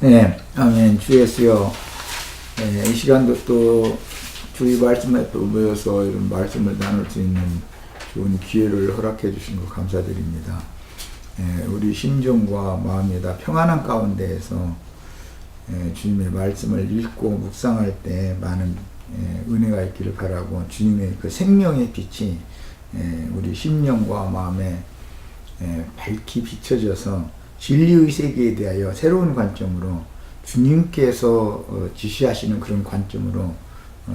네, 아멘. 주 예수여. 이 시간도 또 주의 말씀에 또 모여서 이런 말씀을 나눌 수 있는 좋은 기회를 허락해 주신 것 감사드립니다. 우리 심정과 마음이 다 평안한 가운데에서 주님의 말씀을 읽고 묵상할 때 많은 은혜가 있기를 바라고, 주님의 그 생명의 빛이 우리 심령과 마음에 밝히 비춰져서 진리의 세계에 대하여 새로운 관점으로 주님께서 지시하시는 그런 관점으로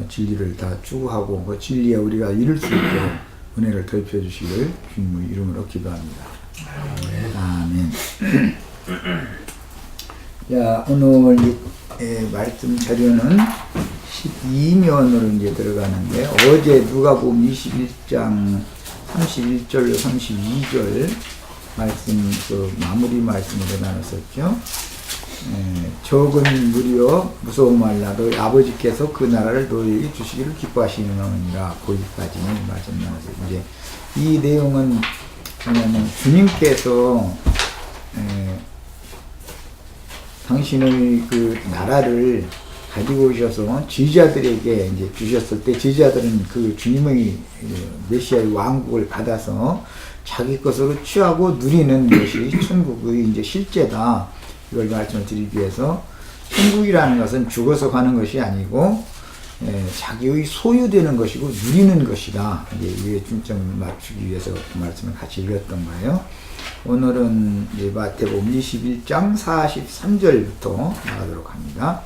진리를 다 추구하고 그 진리에 우리가 이룰 수 있도록 은혜를 더입혀 주시길 주님의 이름으로 기도합니다. 아멘. 자, 오늘 말씀 자료는 12면으로 이제 들어가는데, 어제 누가복음 21장 31절로 32절 말씀, 그 마무리 말씀으로 나눴었죠. 적은 무리여 무서워 말라, 너희 아버지께서 그 나라를 너희에게 주시기를 기뻐하시느니라. 거기까지는 말씀 나눴어요. 이제 이 내용은 뭐냐면, 주님께서 당신의 그 나라를 가지고 오셔서 제자들에게 이제 주셨을 때, 제자들은 그 주님의 메시아의 왕국을 받아서 자기 것으로 취하고 누리는 것이 천국의 이제 실제다. 이걸 말씀을 드리기 위해서, 천국이라는 것은 죽어서 가는 것이 아니고 자기의 소유되는 것이고 누리는 것이다. 이제 이게 중점을 맞추기 위해서 그 말씀을 같이 읽었던 거예요. 오늘은 이제 마태복음 21장 43절부터 나가도록 합니다.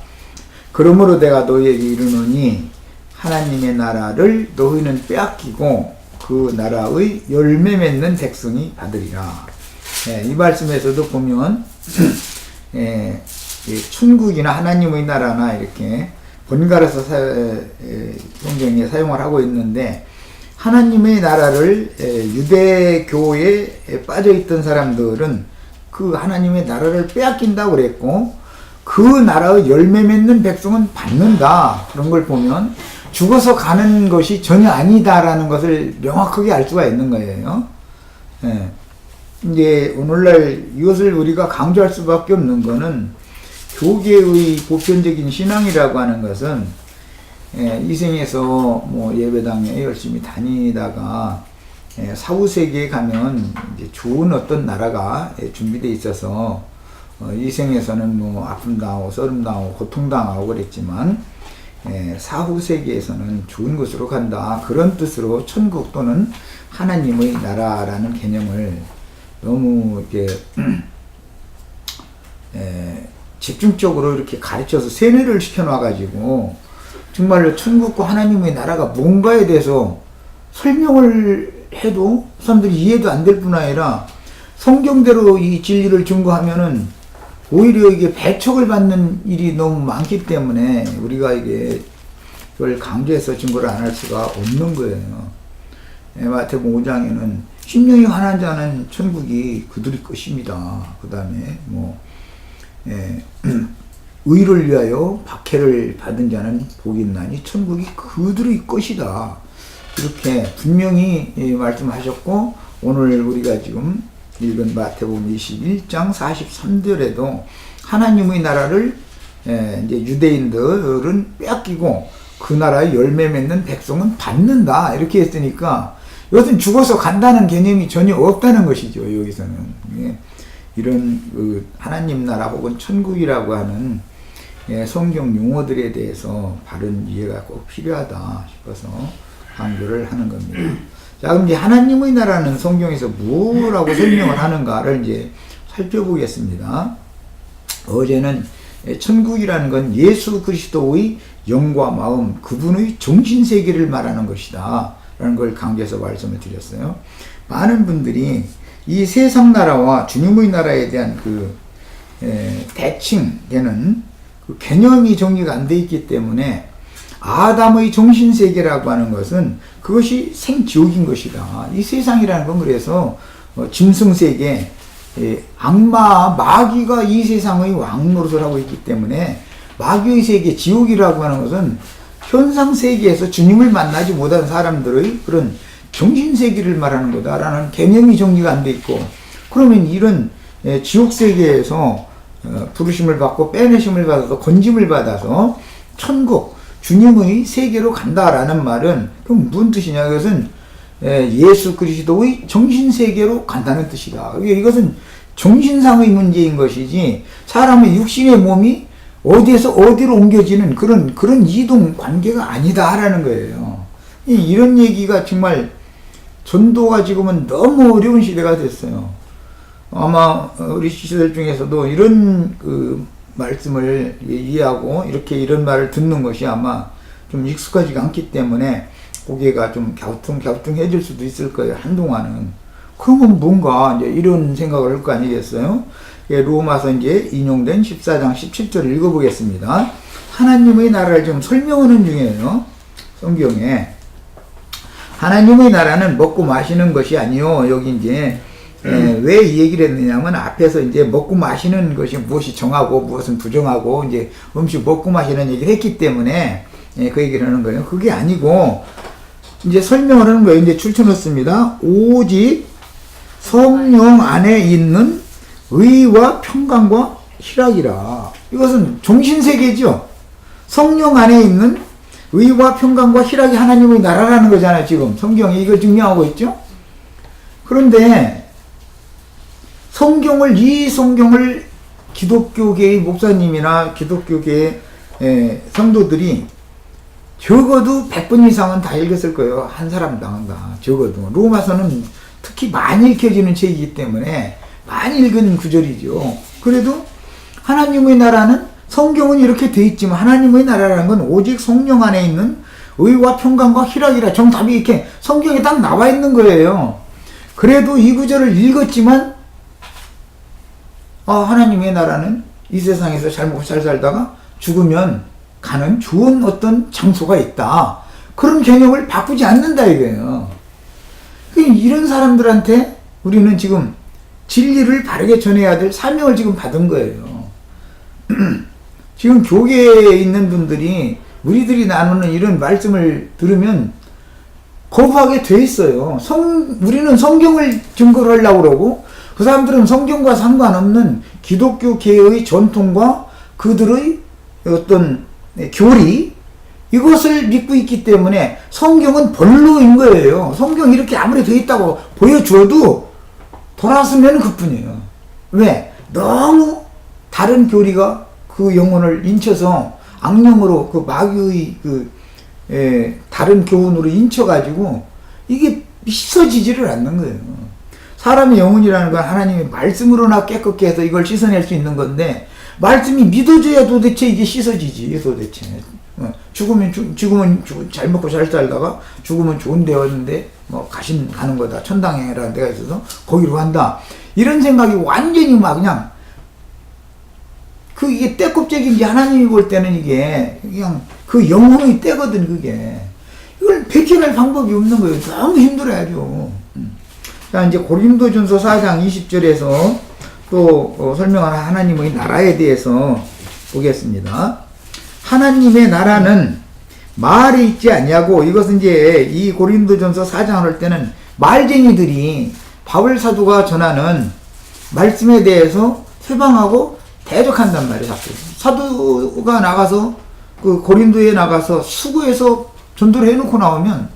그러므로 내가 너희에게 이르노니 하나님의 나라를 너희는 빼앗기고 그 나라의 열매 맺는 백성이 받으리라. 이 말씀에서도 보면 천국이나 하나님의 나라나 이렇게 번갈아서 성경에 사용을 하고 있는데, 하나님의 나라를 유대교에 빠져있던 사람들은 그 하나님의 나라를 빼앗긴다고 그랬고, 그 나라의 열매 맺는 백성은 받는다. 그런 걸 보면 죽어서 가는 것이 전혀 아니다라는 것을 명확하게 알 수가 있는 거예요. 이제 오늘날 이것을 우리가 강조할 수밖에 없는 것은, 교계의 보편적인 신앙이라고 하는 것은 이 생에서 뭐 예배당에 열심히 다니다가 사후세계에 가면 이제 좋은 어떤 나라가 준비되어 있어서 이 생에서는 뭐 아픔 당하고 썰음 당하고 고통 당하고 그랬지만 사후 세계에서는 좋은 곳으로 간다, 그런 뜻으로 천국 또는 하나님의 나라라는 개념을 너무 이렇게 집중적으로 이렇게 가르쳐서 세뇌를 시켜놔가지고 정말로 천국과 하나님의 나라가 뭔가에 대해서 설명을 해도 사람들이 이해도 안 될 뿐 아니라 성경대로 이 진리를 증거하면은 오히려 이게 배척을 받는 일이 너무 많기 때문에 우리가 이게 그걸 강조해서 증거를 안 할 수가 없는 거예요. 마태복음 5장에는 심령이 환한 자는 천국이 그들의 것입니다. 그 다음에 뭐 의를 위하여 박해를 받은 자는 복이 있나니 천국이 그들의 것이다. 이렇게 분명히 말씀하셨고, 오늘 우리가 지금 읽은 마태복음 21장 43절에도 하나님의 나라를 이제 유대인들은 빼앗기고 그 나라의 열매 맺는 백성은 받는다. 이렇게 했으니까 이것은 죽어서 간다는 개념이 전혀 없다는 것이죠. 여기서는 이런 그 하나님 나라 혹은 천국이라고 하는 성경 용어들에 대해서 바른 이해가 꼭 필요하다 싶어서 강조를 하는 겁니다. 자, 그럼 이제 하나님의 나라는 성경에서 뭐라고 설명을 하는가를 이제 살펴보겠습니다. 어제는 천국이라는 건 예수 그리스도의 영과 마음, 그분의 정신세계를 말하는 것이다 라는 걸 강조해서 말씀을 드렸어요. 많은 분들이 이 세상 나라와 주님의 나라에 대한 그 대칭되는 그 개념이 정리가 안 돼 있기 때문에, 아담의 정신세계라고 하는 것은 그것이 생지옥인 것이다. 이 세상이라는 건 그래서 짐승세계, 악마, 마귀가 이 세상의 왕 노릇을 하고 있기 때문에, 마귀의 세계, 지옥이라고 하는 것은 현상세계에서 주님을 만나지 못한 사람들의 그런 정신세계를 말하는 거다라는 개념이 정리가 안 돼 있고, 그러면 이런 지옥세계에서 부르심을 받고 빼내심을 받아서 건짐을 받아서 천국 주님의 세계로 간다라는 말은 그럼 무슨 뜻이냐? 이것은 예수 그리스도의 정신세계로 간다는 뜻이다. 이것은 정신상의 문제인 것이지 사람의 육신의 몸이 어디에서 어디로 옮겨지는 그런 이동 관계가 아니다라는 거예요. 이런 얘기가 정말 전도가 지금은 너무 어려운 시대가 됐어요. 아마 우리 시대들 중에서도 이런 그 말씀을 이해하고 이렇게 이런 말을 듣는 것이 아마 좀 익숙하지가 않기 때문에 고개가 좀 갸우뚱해질 수도 있을 거예요. 한동안은. 그러면 뭔가 이제 이런 생각을 할 거 아니겠어요? 로마서 이제 인용된 14장 17절을 읽어보겠습니다. 하나님의 나라를 좀 설명하는 중이에요. 성경에. 하나님의 나라는 먹고 마시는 것이 아니요. 여기 이제 왜 이 얘기를 했느냐면 앞에서 이제 먹고 마시는 것이 무엇이 정하고 무엇은 부정하고 이제 음식 먹고 마시는 얘기를 했기 때문에 그 얘기를 하는 거예요. 그게 아니고 이제 설명을 하는 거예요. 이제 출처넣습니다. 오직 성령 안에 있는 의와 평강과 희락이라. 이것은 정신세계죠. 성령 안에 있는 의와 평강과 희락이 하나님의 나라라는 거잖아요. 지금 성경이 이걸 증명하고 있죠. 그런데 이 성경을 기독교계의 목사님이나 기독교계의 성도들이 적어도 100번 이상은 다 읽었을 거예요. 한 사람당 다. 적어도. 로마서는 특히 많이 읽혀지는 책이기 때문에 많이 읽은 구절이죠. 그래도 하나님의 나라는 성경은 이렇게 돼 있지만 하나님의 나라라는 건 오직 성령 안에 있는 의와 평강과 희락이라 정답이 이렇게 성경에 딱 나와 있는 거예요. 그래도 이 구절을 읽었지만 하나님의 나라는 이 세상에서 잘 먹고 잘 살다가 죽으면 가는 좋은 어떤 장소가 있다. 그런 개념을 바꾸지 않는다 이거예요. 이런 사람들한테 우리는 지금 진리를 바르게 전해야 될 사명을 지금 받은 거예요. 지금 교계에 있는 분들이 우리들이 나누는 이런 말씀을 들으면 거부하게 돼 있어요. 우리는 성경을 증거를 하려고 그러고 그 사람들은 성경과 상관없는 기독교계의 전통과 그들의 어떤 교리 이것을 믿고 있기 때문에 성경은 본로인 거예요. 성경 이렇게 아무리 돼 있다고 보여줘도 돌아서면 그뿐이에요. 왜? 너무 다른 교리가 그 영혼을 인쳐서 악령으로 그 마귀의 다른 교훈으로 인쳐가지고 이게 씻어지지를 않는 거예요. 사람의 영혼이라는 건 하나님의 말씀으로나 깨끗게 해서 이걸 씻어낼 수 있는 건데 말씀이 믿어져야 도대체 이게 씻어지지 도대체. 죽으면 잘 먹고 잘 살다가 죽으면 좋은 데였는데 가는 거다. 천당에라는 데가 있어서 거기로 간다. 이런 생각이 완전히 막 그냥 이게 때껍질인지 하나님이 볼 때는 이게 그냥 그 영혼의 때거든 그게. 이걸 베껴낼 방법이 없는 거예요. 너무 힘들어야죠. 자 이제 고린도전서 4장 20절에서 또 설명하는 하나님의 나라에 대해서 보겠습니다. 하나님의 나라는 말에 있지 않냐고. 이것은 이제 이 고린도전서 4장을 할 때는 말쟁이들이 바울 사도가 전하는 말씀에 대해서 회방하고 대적한단 말이에요. 사도가 나가서 그 고린도에 나가서 수고해서 전도를 해놓고 나오면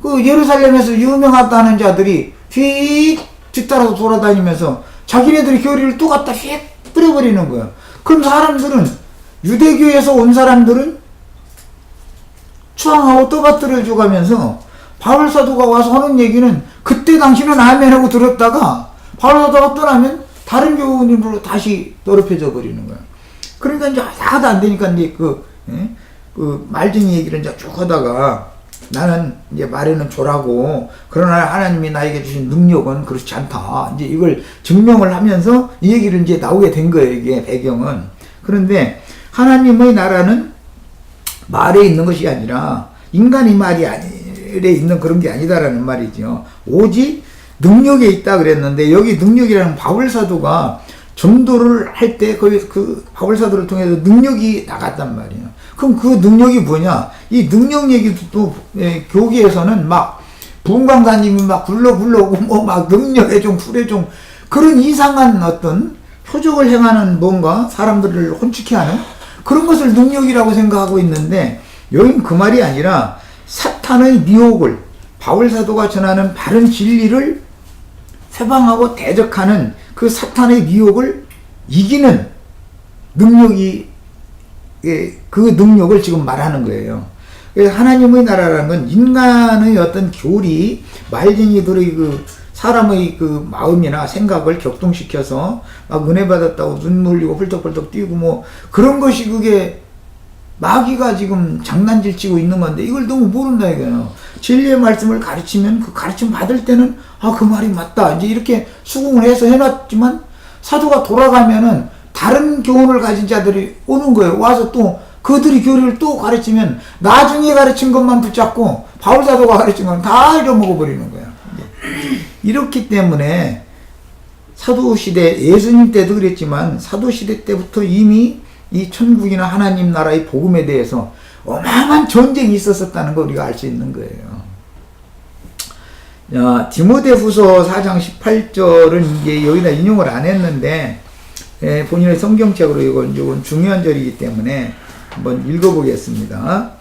그 예루살렘에서 유명하다는 자들이 휙 뒤따라서 돌아다니면서 자기네들의 교리를 또 갖다 휙 뿌려버리는 거예요. 그럼 사람들은 유대교에서 온 사람들은 추앙하고 떠받들어 줘가면서 바울 사도가 와서 하는 얘기는 그때 당시는 아멘하고 들었다가 바울 사도가 떠나면 다른 교우님으로 다시 더럽혀져 버리는 거야. 그러니까 이제 하나도 안 되니까 이제 그 말쟁이 얘기를 이제 쭉 하다가 나는 이제 말에는 조라고 그러나 하나님이 나에게 주신 능력은 그렇지 않다. 이제 이걸 증명을 하면서 이 얘기를 이제 나오게 된 거예요. 이게 배경은. 그런데 하나님의 나라는 말에 있는 것이 아니라 인간의 말이 아니래 있는 그런 게 아니다라는 말이죠. 오직 능력에 있다 그랬는데 여기 능력이라는 바울 사도가 전도를 할 때 그 바울 사도를 통해서 능력이 나갔단 말이에요. 그럼 그 능력이 뭐냐? 이 능력 얘기도 또 교계에서는 막 부흥강사님이 막 굴러오고 막 능력의 종, 불의 종 그런 이상한 어떤 표적을 행하는 뭔가 사람들을 혼축해 하는 그런 것을 능력이라고 생각하고 있는데 여긴 그 말이 아니라 사탄의 미혹을 바울 사도가 전하는 바른 진리를 세방하고 대적하는 그 사탄의 미혹을 이기는 능력이 그 능력을 지금 말하는 거예요. 하나님의 나라라는 건 인간의 어떤 교리 말쟁이들의 그 사람의 그 마음이나 생각을 격동시켜서 막 은혜 받았다고 눈물 흘리고 펄떡펄떡 뛰고 뭐 그런 것이 그게 마귀가 지금 장난질 치고 있는 건데 이걸 너무 모른다 이거예요. 진리의 말씀을 가르치면 그 가르침 받을 때는 아, 그 말이 맞다 이제 이렇게 수긍을 해서 해놨지만 사도가 돌아가면은 다른 교훈을 가진 자들이 오는 거예요. 와서 또 그들이 교리를 또 가르치면 나중에 가르친 것만 붙잡고 바울 사도가 가르친 건 다 잊어먹어 버리는 거야. 이렇기 때문에 사도시대 예수님 때도 그랬지만 사도시대 때부터 이미 이 천국이나 하나님 나라의 복음에 대해서 어마어마한 전쟁이 있었다는 거 우리가 알 수 있는 거예요. 디모데후서 4장 18절은 이제 여기다 인용을 안 했는데 본인의 성경책으로 이건 중요한 절이기 때문에 한번 읽어보겠습니다.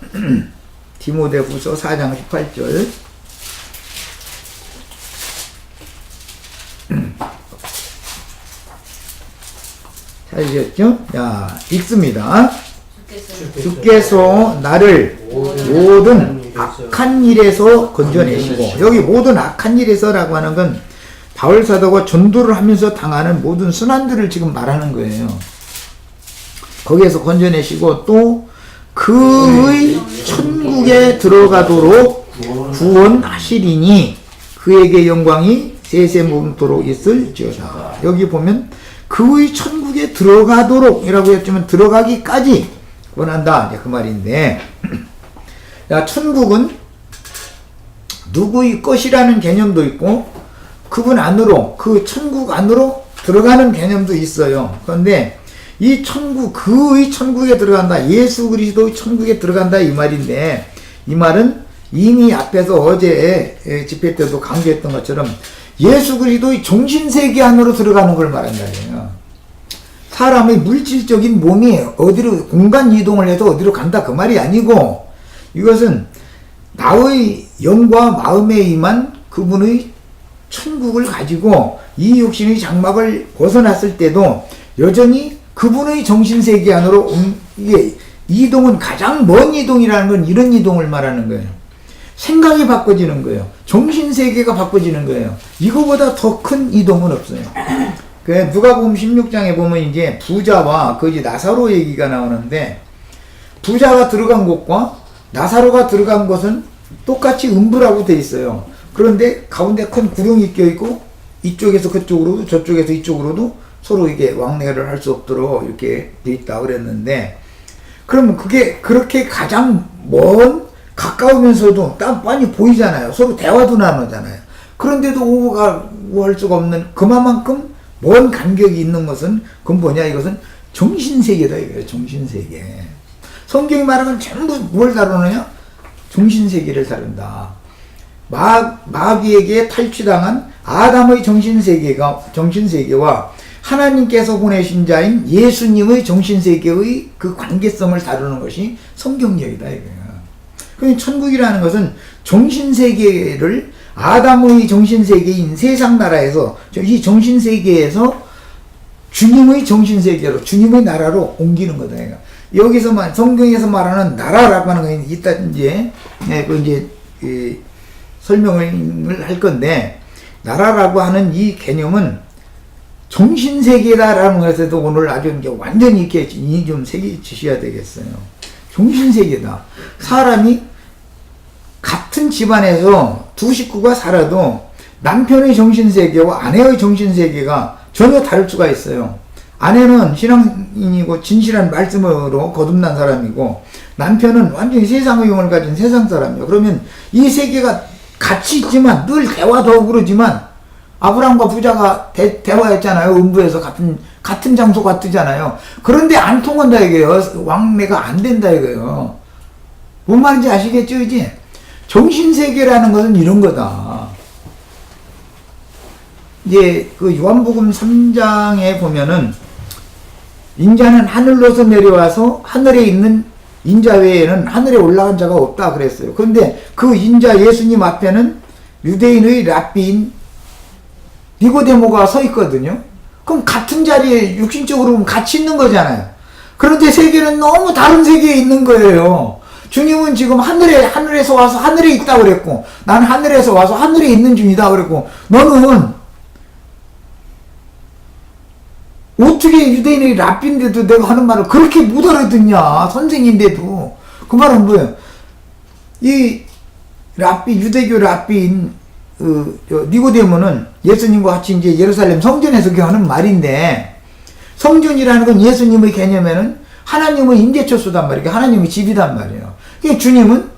디모데후서 4장 18절 찾으셨죠? 자, 읽습니다. 주께서 나를 모든 악한 일에서 건져내시고 여기 모든 악한 일에서라고 하는 건 바울 사도가 전도를 하면서 당하는 모든 순환들을 지금 말하는 거예요. 거기에서 건져내시고 또 그의 천국에 들어가도록 구원하시리니 그에게 영광이 세세무토록 있을지어다. 여기 보면 그의 천국에 들어가도록 이라고 했지만 들어가기까지 원한다 그 말인데 야, 천국은 누구의 것이라는 개념도 있고 그분 안으로 그 천국 안으로 들어가는 개념도 있어요. 그런데 이 천국 그의 천국에 들어간다 예수 그리스도의 천국에 들어간다 이 말인데 이 말은 이미 앞에서 어제 집회 때도 강조했던 것처럼 예수 그리스도의 정신세계 안으로 들어가는 걸 말한다요. 사람의 물질적인 몸이 어디로 공간 이동을 해서 어디로 간다 그 말이 아니고 이것은 나의 영과 마음에 임한 그분의 천국을 가지고 이 육신의 장막을 벗어났을 때도 여전히 그분의 정신세계 안으로 이게 이동은 가장 먼 이동이라는 건 이런 이동을 말하는 거예요. 생각이 바꿔지는 거예요. 정신세계가 바꿔지는 거예요. 이거보다 더 큰 이동은 없어요. 누가복음 16장에 보면 이제 부자와 거지 나사로 얘기가 나오는데 부자가 들어간 곳과 나사로가 들어간 곳은 똑같이 음부라고 돼 있어요. 그런데 가운데 큰 구렁이 껴있고 이쪽에서 그쪽으로도 저쪽에서 이쪽으로도 서로 이게 왕래를 할 수 없도록 이렇게 돼 있다 그랬는데 그러면 그게 그렇게 가장 먼 가까우면서도 딱 많이 보이잖아요. 서로 대화도 나누잖아요. 그런데도 오고 할 수가 없는 그만큼 먼 간격이 있는 것은 그건 뭐냐 이것은 정신세계다 이거예요. 정신세계. 성경이 말하는 전부 뭘 다루느냐? 정신세계를 다룬다. 마귀에게 탈취당한 아담의 정신세계와 하나님께서 보내신 자인 예수님의 정신세계의 그 관계성을 다루는 것이 성경력이다 이거예요. 그러니까 천국이라는 것은 정신세계를 아담의 정신세계인 세상나라에서 이 정신세계에서 주님의 정신세계로 주님의 나라로 옮기는 거다. 여기서만 성경에서 말하는 나라라고 하는 건 이따 이제 설명을 할 건데 나라라고 하는 이 개념은 정신세계다라는 것에도 오늘 아주 이제 완전히 이렇게 좀 새기시셔야 되겠어요. 정신세계다. 사람이 같은 집안에서 두 식구가 살아도 남편의 정신세계와 아내의 정신세계가 전혀 다를 수가 있어요. 아내는 신앙인이고 진실한 말씀으로 거듭난 사람이고 남편은 완전히 세상의 영을 가진 세상 사람이에요. 그러면 이 세계가 같이 있지만 늘 대화도 하고 그러지만 아브라함과 부자가 대화했잖아요. 음부에서 같은 장소가 뜨잖아요. 그런데 안 통한다 이거예요. 왕래가 안 된다 이거예요. 뭔 말인지 아시겠죠 이제? 정신세계라는 것은 이런 거다. 이제 그 요한복음 3장에 보면은 인자는 하늘로서 내려와서 하늘에 있는 인자 외에는 하늘에 올라간 자가 없다 그랬어요. 그런데 그 인자 예수님 앞에는 유대인의 랍비인 니고데모가 서 있거든요. 그럼 같은 자리에 육신적으로 보면 같이 있는 거잖아요. 그런데 세계는 너무 다른 세계에 있는 거예요. 주님은 지금 하늘에서 와서 하늘에 있다 그랬고, 난 하늘에서 와서 하늘에 있는 중이다 그랬고, 너는 어떻게 유대인의 랍비인데도 내가 하는 말을 그렇게 못 알아듣냐, 선생인데도. 그 말은 뭐예요? 이 유대교 랍비인 니고데모는 예수님과 같이 이제 예루살렘 성전에서 하는 말인데, 성전이라는 건 예수님의 개념에는 하나님의 임재처소단 말이에요. 하나님의 집이단 말이에요. 그러니까 주님은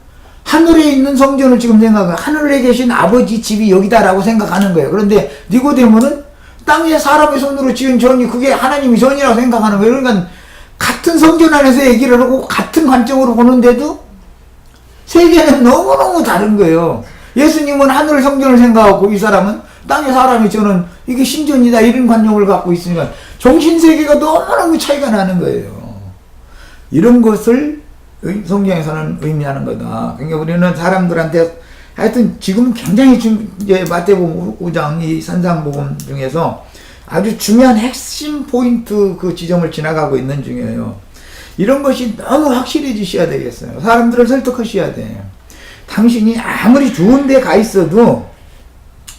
하늘에 있는 성전을 지금 생각하고 하늘에 계신 아버지 집이 여기다라고 생각하는 거예요. 그런데 니고데모는 땅에 사람의 손으로 지은 전이 그게 하나님의 전이라고 생각하는 거예요. 그러니까 같은 성전 안에서 얘기를 하고 같은 관점으로 보는데도 세계는 너무너무 다른 거예요. 예수님은 하늘 성전을 생각하고 이 사람은 땅의 사람이 저는 이게 신전이다 이런 관념을 갖고 있으니까 정신세계가 너무너무 차이가 나는 거예요. 이런 것을 성경에서는 의미하는 거다. 그러니까 우리는 사람들한테 하여튼 지금 굉장히 이제 마태복음 5장 이 산상복음 중에서 아주 중요한 핵심 포인트 그 지점을 지나가고 있는 중이에요. 이런 것이 너무 확실해지셔야 되겠어요. 사람들을 설득하셔야 돼요. 당신이 아무리 좋은 데 가 있어도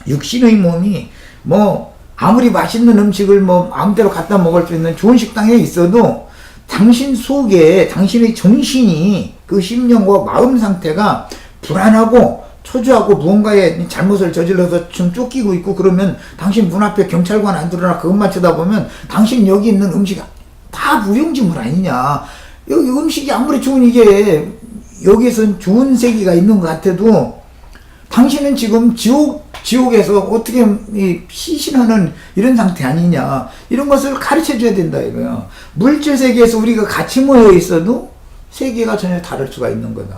육신의 몸이 뭐 아무리 맛있는 음식을 뭐 마음대로 갖다 먹을 수 있는 좋은 식당에 있어도 당신 속에 당신의 정신이 그 심령과 마음 상태가 불안하고 초조하고 무언가에 잘못을 저질러서 좀 쫓기고 있고 그러면 당신 문 앞에 경찰관 안 들어나 그것만 쳐다보면 당신 여기 있는 음식 다 무용지물 아니냐. 여기 음식이 아무리 좋은 이게 여기에선 좋은 세계가 있는 것 같아도 당신은 지금 지옥에서 어떻게 시신하는 이런 상태 아니냐. 이런 것을 가르쳐 줘야 된다 이거야. 물질 세계에서 우리가 같이 모여 있어도 세계가 전혀 다를 수가 있는 거다.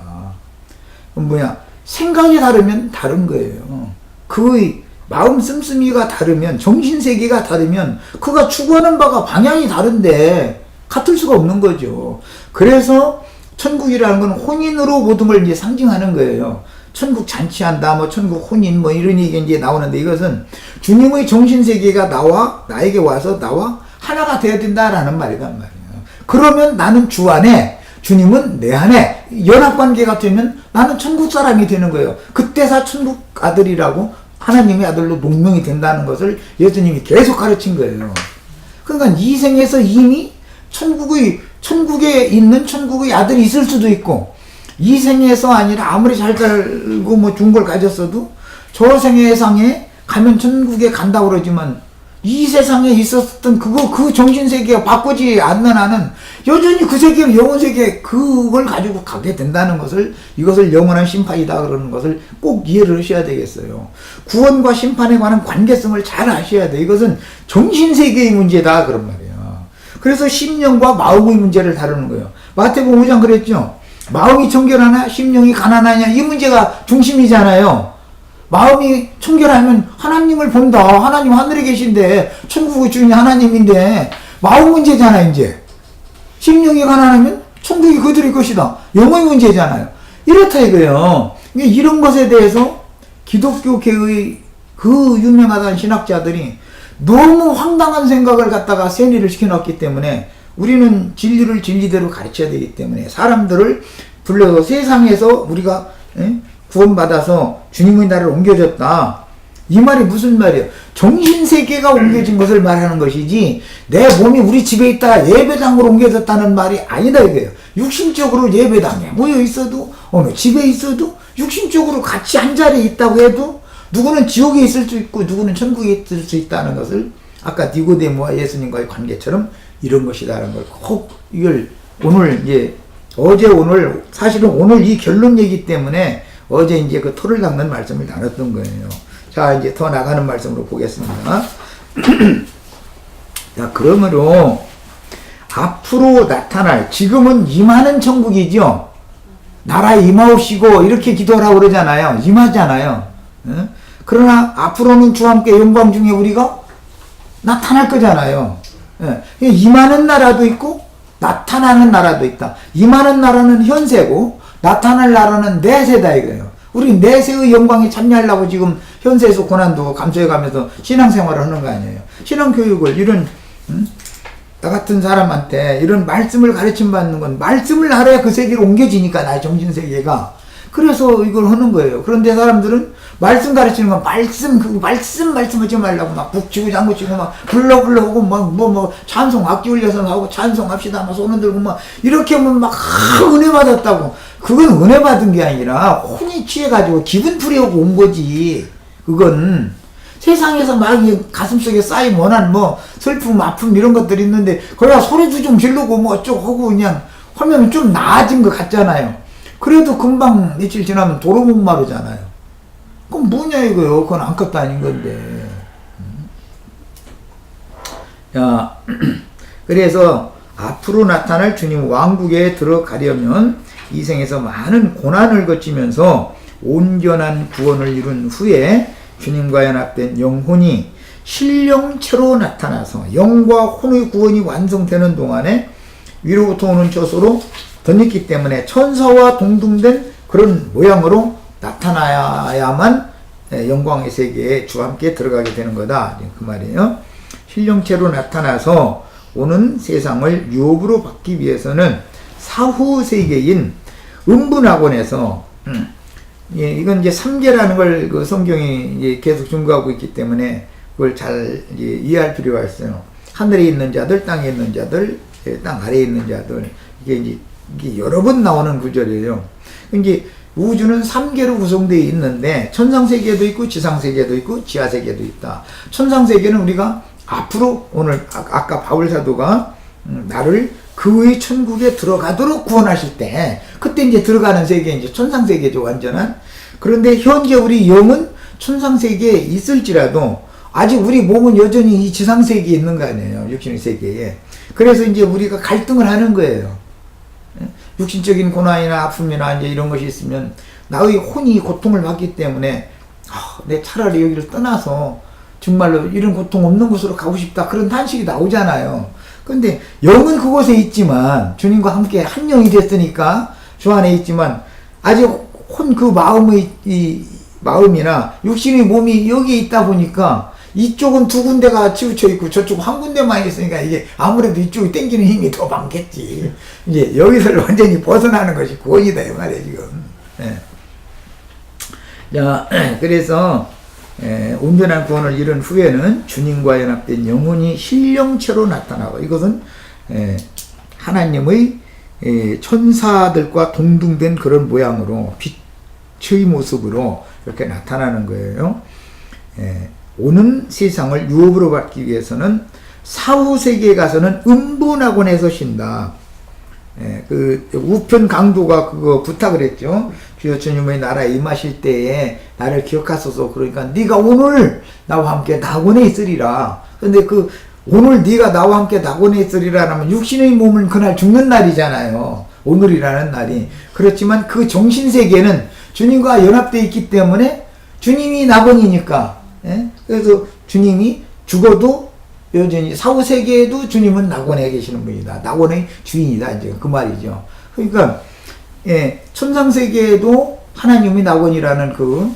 그럼 뭐야? 생각이 다르면 다른 거예요. 그의 마음 씀씀이가 다르면, 정신 세계가 다르면 그가 추구하는 바가 방향이 다른데 같을 수가 없는 거죠. 그래서 천국이라는 건 혼인으로 모든 걸 이제 상징하는 거예요. 천국 잔치한다, 뭐 천국 혼인, 뭐 이런 얘기가 이제 나오는데 이것은 주님의 정신 세계가 나에게 와서 나와 하나가 되어야 된다라는 말이란 말이에요. 그러면 나는 주 안에, 주님은 내 안에 연합관계가 되면 나는 천국 사람이 되는 거예요. 그때서 천국 아들이라고 하나님의 아들로 농명이 된다는 것을 예수님이 계속 가르친 거예요. 그러니까 이 생에서 이미 천국에 있는 천국의 아들이 있을 수도 있고, 이 생에서 아니라 아무리 잘 살고 뭐 좋은 걸 가졌어도 저 생애상에 가면 천국에 간다고 그러지만 이 세상에 있었던 그 정신세계가 바꾸지 않는 한은 여전히 그 세계는 영혼 세계 그걸 가지고 가게 된다는 것을, 이것을 영원한 심판이다 그러는 것을 꼭 이해를 하셔야 되겠어요. 구원과 심판에 관한 관계성을 잘 아셔야 돼. 이것은 정신세계의 문제다 그런 말이에요. 그래서 심령과 마음의 문제를 다루는 거예요. 마태복음 5장 그랬죠. 마음이 청결하나 심령이 가난하냐 이 문제가 중심이잖아요. 마음이 청결하면 하나님을 본다. 하나님 하늘에 계신데 천국의 주인이 하나님인데 마음 문제잖아. 이제 심령이 가난하면 천국이 그들의 것이다. 영의 문제잖아요. 이렇다 이거예요. 이런 것에 대해서 기독교계의 그 유명하다는 신학자들이 너무 황당한 생각을 갖다가 세뇌를 시켜놨기 때문에 우리는 진리를 진리대로 가르쳐야 되기 때문에 사람들을 불러서 세상에서 우리가 구원받아서 주님의 나라를 옮겨졌다. 이 말이 무슨 말이에요? 정신세계가 옮겨진 것을 말하는 것이지 내 몸이 우리 집에 있다가 예배당으로 옮겨졌다는 말이 아니다 이거예요. 육신적으로 예배당에 모여 있어도 어느 집에 있어도 육신적으로 같이 한 자리에 있다고 해도 누구는 지옥에 있을 수 있고 누구는 천국에 있을 수 있다는 것을 아까 니고데모와 예수님과의 관계처럼 이런 것이다라는 걸 꼭 이걸 오늘 어제 오늘 사실은 오늘 이 결론 얘기 때문에 어제 이제 그 토를 닦는 말씀을 나눴던 거예요. 자 이제 더 나가는 말씀으로 보겠습니다. 자 그러므로 앞으로 나타날 지금은 임하는 천국이죠. 나라에 임하옵시고 이렇게 기도하라고 그러잖아요. 임하잖아요. 그러나 앞으로는 주와 함께 영광 중에 우리가 나타날 거잖아요. 예. 임하는 나라도 있고 나타나는 나라도 있다. 임하는 나라는 현세고 나타날 나라는 내세다 이거예요. 우리 내세의 영광에 참여하려고 지금 현세에서 고난도 감수해가면서 신앙생활을 하는 거 아니에요. 신앙교육을 이런 나 같은 사람한테 이런 말씀을 가르침 받는 건 말씀을 알아야 그 세계로 옮겨지니까 나의 정신세계가. 그래서 이걸 하는 거예요. 그런데 사람들은 말씀 가르치는 건 말씀하지 말라고 막 북치고 장구치고 막 불러 오고 뭐 찬송 악기 올려서 나오고 찬송합시다 막 손 흔들고 막 이렇게 하면 막 은혜 받았다고. 그건 은혜 받은 게 아니라 혼이 취해가지고 기분 풀이하고 온 거지. 그건 세상에서 막 가슴속에 쌓인 원한 뭐 슬픔 아픔 이런 것들이 있는데 거기다 소리도 좀 지르고 뭐 어쩌고 하고 그냥 하면 좀 나아진 것 같잖아요. 그래도 금방 며칠 지나면 도로 목마르잖아요. 그럼 뭐냐 이거요. 그건 아무것도 아닌 건데. 야, 그래서 앞으로 나타날 주님 왕국에 들어가려면 이 생에서 많은 고난을 거치면서 온전한 구원을 이룬 후에 주님과 연합된 영혼이 신령체로 나타나서 영과 혼의 구원이 완성되는 동안에 위로부터 오는 저소로 덧있기 때문에 천사와 동등된 그런 모양으로 나타나야만 영광의 세계에 주와 함께 들어가게 되는 거다. 그 말이에요. 신령체로 나타나서 오는 세상을 유업으로 받기 위해서는 사후 세계인 음분학원에서 예, 이건 이제 3계라는 걸 그 성경이 이제 계속 증거하고 있기 때문에 그걸 잘 이해할 필요가 있어요. 하늘에 있는 자들, 땅에 있는 자들, 땅 아래에 있는 자들. 이게 여러 번 나오는 구절이에요. 이제 우주는 3계로 구성되어 있는데 천상세계도 있고 지상세계도 있고 지하세계도 있다. 천상세계는 우리가 앞으로 오늘 아까 바울사도가 나를 그의 천국에 들어가도록 구원하실 때 그때 이제 들어가는 세계 이제 천상세계죠 완전한. 그런데 현재 우리 영은 천상세계에 있을지라도 아직 우리 몸은 여전히 이 지상세계에 있는 거 아니에요. 육신의 세계에. 그래서 이제 우리가 갈등을 하는 거예요. 육신적인 고난이나 아픔이나 이제 이런 것이 있으면 나의 혼이 고통을 받기 때문에 내 차라리 여기를 떠나서 정말로 이런 고통 없는 곳으로 가고 싶다 그런 탄식이 나오잖아요. 근데 영은 그곳에 있지만 주님과 함께 한 영이 됐으니까 주 안에 있지만 아직 혼 그 마음의 이 마음이나 육신의 몸이 여기에 있다 보니까 이쪽은 두 군데가 치우쳐 있고 저쪽 한 군데만 있으니까 이게 아무래도 이쪽이 땡기는 힘이 더 많겠지. 이제 여기서 완전히 벗어나는 것이 구원이다 이 말이에요 지금. 예. 자, 그래서 온전한 구원을 이룬 후에는 주님과 연합된 영혼이 신령체로 나타나고 이것은 하나님의 천사들과 동등된 그런 모양으로 빛의 모습으로 이렇게 나타나는 거예요. 오는 세상을 유업으로 받기 위해서는 사후 세계에 가서는 음분학원에서 쉰다. 그 우편 강도가 그거 부탁을 했죠. 주여 주님의 나라에 임하실 때에 나를 기억하소서. 그러니까 네가 오늘 나와 함께 낙원에 있으리라. 근데 그 오늘 네가 나와 함께 낙원에 있으리라 하면 육신의 몸은 그날 죽는 날이잖아요. 오늘이라는 날이. 그렇지만 그 정신세계는 주님과 연합되어 있기 때문에 주님이 낙원이니까. 그래서 주님이 죽어도 여전히 사후세계에도 주님은 낙원에 계시는 분이다. 낙원의 주인이다. 이제 그 말이죠. 그러니까 천상세계에도 하나님이 낙원이라는 그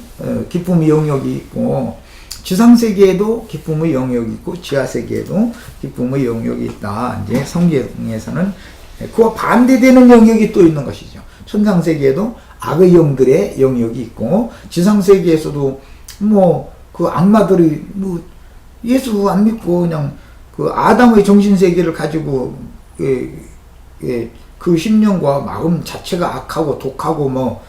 기쁨의 영역이 있고 지상세계에도 기쁨의 영역이 있고 지하세계에도 기쁨의 영역이 있다. 이제 성경에서는 그와 반대되는 영역이 또 있는 것이죠. 천상세계에도 악의 영들의 영역이 있고 지상세계에서도 뭐 그 악마들이 뭐 예수 안 믿고 그냥 그 아담의 정신세계를 가지고 그 심령과 마음 자체가 악하고 독하고 뭐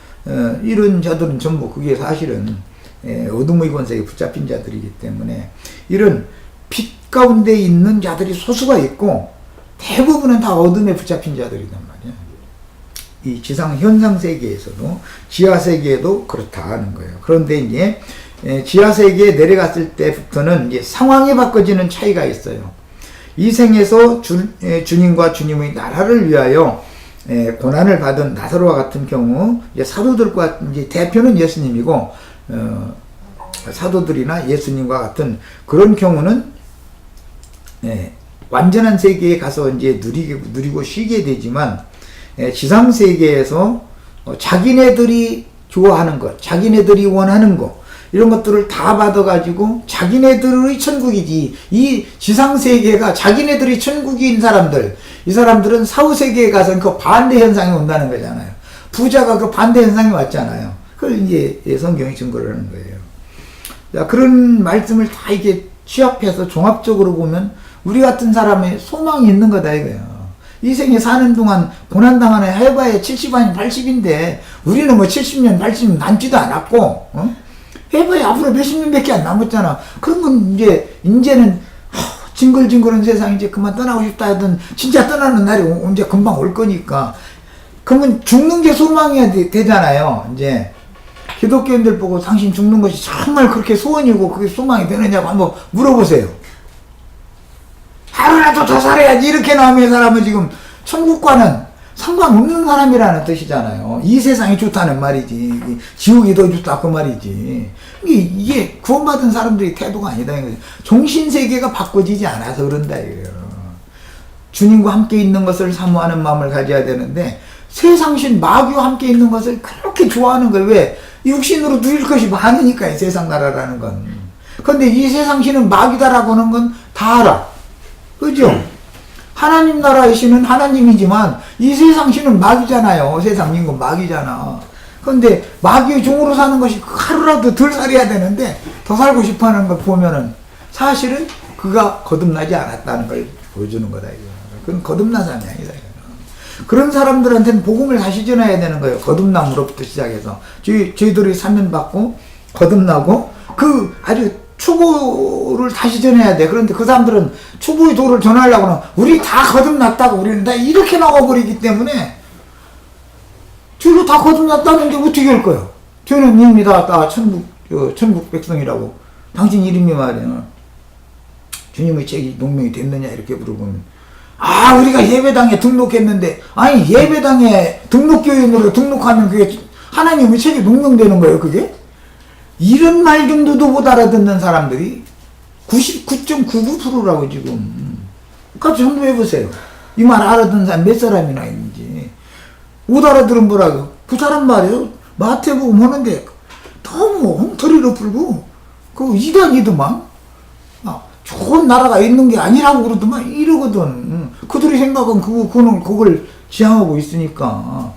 이런 자들은 전부 그게 사실은 어둠의 권세에 붙잡힌 자들이기 때문에 이런 빛 가운데 있는 자들이 소수가 있고 대부분은 다 어둠에 붙잡힌 자들이란 말이야. 이 지상 현상 세계에서도 지하 세계에도 그렇다 하는 거예요. 그런데 이제 지하 세계에 내려갔을 때부터는 이제 상황이 바꿔지는 차이가 있어요. 이 생에서 주님과 주님의 나라를 위하여 고난을 받은 나사로와 같은 경우 이제 사도들과 이제 대표는 예수님이고 사도들이나 예수님과 같은 그런 경우는 완전한 세계에 가서 이제 누리고 쉬게 되지만 지상 세계에서 자기네들이 좋아하는 것, 자기네들이 원하는 것 이런 것들을 다 받아가지고 자기네들의 천국이지 이 지상 세계가 자기네들이 천국인 사람들 이 사람들은 사후 세계에 가서 그 반대 현상이 온다는 거잖아요. 부자가 그 반대 현상이 왔잖아요. 그걸 이제 성경이 증거를 하는 거예요. 자, 그런 말씀을 다 이게 취합해서 종합적으로 보면 우리 같은 사람의 소망이 있는 거다 이거예요. 이 생에 사는 동안 고난당하는 해봐야 70아니 80인데 우리는 뭐 70년 80년 남지도 않았고 해봐야 앞으로 몇십 년밖에 안 남았잖아. 그런 건 이제는 징글징글한 세상 이제 그만 떠나고 싶다 하던 진짜 떠나는 날이 언제 금방 올 거니까 그러면 죽는 게 소망이야 되잖아요. 이제 기독교인들 보고 당신 죽는 것이 정말 그렇게 소원이고 그게 소망이 되느냐고 한번 물어보세요. 하루라도 더 살아야지 이렇게 나오면 사람은 지금 천국과는 상관없는 사람이라는 뜻이잖아요. 이 세상이 좋다는 말이지 지옥이 더 좋다 그 말이지. 이게 구원받은 사람들의 태도가 아니다 이거죠. 정신세계가 바꿔지지 않아서 그런다 이거예요. 주님과 함께 있는 것을 사모하는 마음을 가져야 되는데 세상신 마귀와 함께 있는 것을 그렇게 좋아하는 거예요. 왜? 육신으로 누릴 것이 많으니까 이 세상 나라라는 건. 그런데 이 세상신은 마귀다라고 하는 건 다 알아. 그죠? 하나님 나라의 신은 하나님이지만 이 세상 신은 마귀잖아요. 세상 인건 마귀잖아. 그런데 마귀의 종으로 사는 것이 하루라도 덜 살아야 되는데 더 살고 싶어하는 걸 보면은 사실은 그가 거듭나지 않았다는 걸 보여주는 거다 이거. 그건 거듭난 사람이 아니다 이거. 그런 사람들한테는 복음을 다시 전해야 되는 거예요. 거듭남으로부터 시작해서 저희들이 사면받고 거듭나고 그 아주 초보를 다시 전해야 돼. 그런데 그 사람들은 초보의 도를 전하려고 하면 우리 다 거듭났다고 우리는 다 이렇게 나와버리기 때문에 저희도 다 거듭났다는데 어떻게 할 거예요? 저희는 이미 다 천국 백성이라고 당신 이름이 말이야 주님의 책이 농명이 됐느냐 이렇게 물어보면 우리가 예배당에 등록했는데 아니 예배당에 등록교인으로 등록하면 그게 하나님의 책이 농명되는 거예요 그게? 이런 말 정도도 못 알아듣는 사람들이 99.99%라고 지금. 같이 한번 해보세요. 이 말 알아듣는 사람 몇 사람이나 있는지. 못 알아들은 뭐라고. 그 사람 말이에요. 마태복음 하는데 너무 엉터리로 풀고 그 이단이더만. 좋은 나라가 있는 게 아니라고 그러더만 이러거든. 그들의 생각은 그걸 지향하고 있으니까.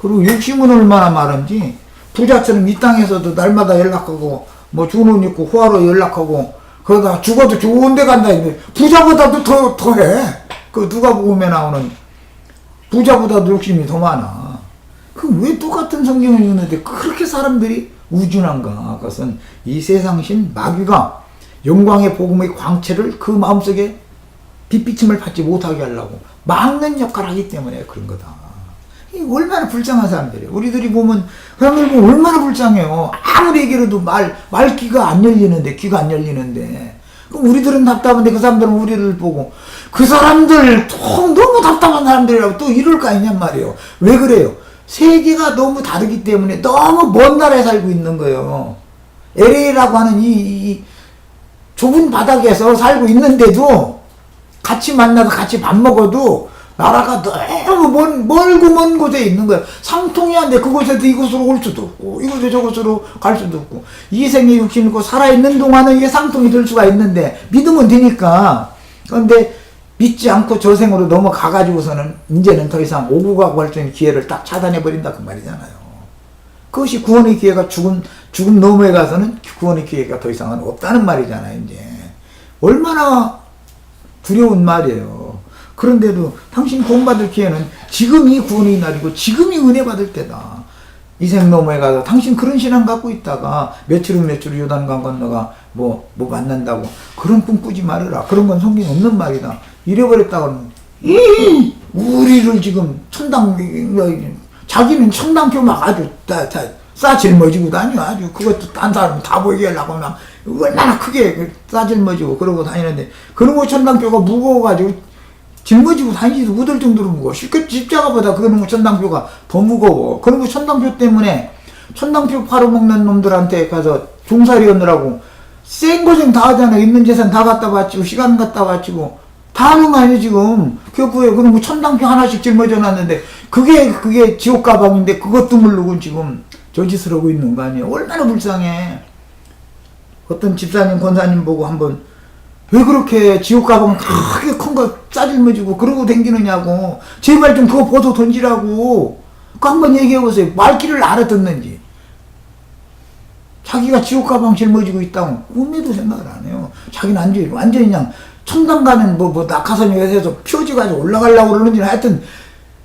그리고 욕심은 얼마나 많은지 부자처럼 이 땅에서도 날마다 연락하고 뭐 죽은 옷 입고 호화로 연락하고 그러다 죽어도 좋은 데 간다 했는데 부자보다도 더해. 그 누가복음에 나오는 부자보다도 욕심이 더 많아. 그럼 왜 똑같은 성경을 읽는데 그렇게 사람들이 우준한가? 그것은 이 세상신 마귀가 영광의 복음의 광채를 그 마음속에 빛비침을 받지 못하게 하려고 막는 역할을 하기 때문에 그런 거다. 얼마나 불쌍한 사람들이에요. 우리들이 보면 그 사람들 보면 얼마나 불쌍해요. 아무리 얘기해도 말귀가 안 열리는데 귀가 안 열리는데 그럼 우리들은 답답한데 그 사람들은 우리를 보고 그 사람들 너무 답답한 사람들이라고 또 이럴 거 아니냔 말이에요. 왜 그래요? 세계가 너무 다르기 때문에 너무 먼 나라에 살고 있는 거예요. LA라고 하는 이 좁은 바닥에서 살고 있는데도 같이 만나서 같이 밥 먹어도 나라가 너무 멀고 먼 곳에 있는 거야. 상통이 안 돼. 그곳에서 이곳으로 올 수도 없고 이곳에 저곳으로 갈 수도 없고 이 생에 육신 있고 살아있는 동안은 이게 상통이 될 수가 있는데 믿으면 되니까. 그런데 믿지 않고 저 생으로 넘어가가지고서는 이제는 더 이상 오고 가고 할 수 있는 기회를 딱 차단해버린다 그 말이잖아요. 그것이 구원의 기회가 죽음 너머에 가서는 구원의 기회가 더 이상은 없다는 말이잖아요. 이제 얼마나 두려운 말이에요. 그런데도 당신 구원받을 기회는 지금이 구원의 날이고 지금이 은혜 받을 때다. 이 생 너머에 가서 당신 그런 신앙 갖고 있다가 며칠 후 요단강 건너가 뭐 만난다고 그런 꿈 꾸지 말아라. 그런 건 성경에 없는 말이다. 이래버렸다가 우리를 지금 자기는 천당교 막 아주 싸질머지고 다녀. 아주 그것도 딴 사람 다 보이게 하려고 막 얼마나 크게 싸질머지고 그러고 다니는데 그런 거 천당교가 무거워가지고 짊어지고 다니지도 못할 정도로 무거워. 실컷 십자가보다 그런 거 천당표가 더 무거워. 그런 거 천당표 때문에 천당표 팔아먹는 놈들한테 가서 종살이 얻느라고 생고생 다 하잖아. 있는 재산 다 갖다 바치고 시간 갖다 바치고 다 하는 거 아니야 지금. 교부에 그럼 뭐 천당표 하나씩 짊어져 놨는데 그게 지옥 가방인데 그것도 모르고 지금 저짓을 하고 있는 거 아니야. 얼마나 불쌍해. 어떤 집사님 권사님 보고 한번 왜 그렇게 지옥 가방 크게 큰 거 싸질머지고 그러고 댕기느냐고. 제발 좀 그거 벗어 던지라고. 그거 한번 얘기해보세요. 말귀를 알아듣는지. 자기가 지옥 가방 짊어지고 있다고 꿈에도 생각을 안 해요. 자기는 완전히 그냥 천당 가는 낙하산이 해서 펴지가지고 올라가려고 그러는지 하여튼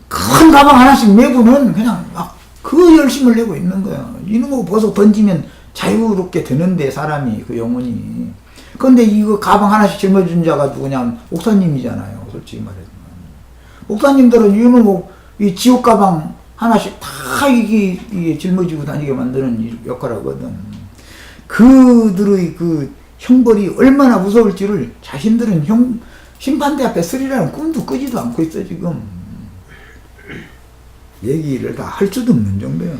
큰 가방 하나씩 메고는 그냥 막 그 열심을 내고 있는 거야. 이런 거 벗어 던지면 자유롭게 되는데 사람이 그 영혼이. 근데 이거 가방 하나씩 짊어진 자가 누구냐? 목사님이잖아요. 솔직히 말해서. 목사님들은 이 지옥 가방 하나씩 다 이게 짊어지고 다니게 만드는 역할을 하거든. 그들의 그 형벌이 얼마나 무서울지를 자신들은 심판대 앞에 서리라는 꿈도 꾸지도 않고 있어 지금. 얘기를 다 할 수도 없는 정도예요.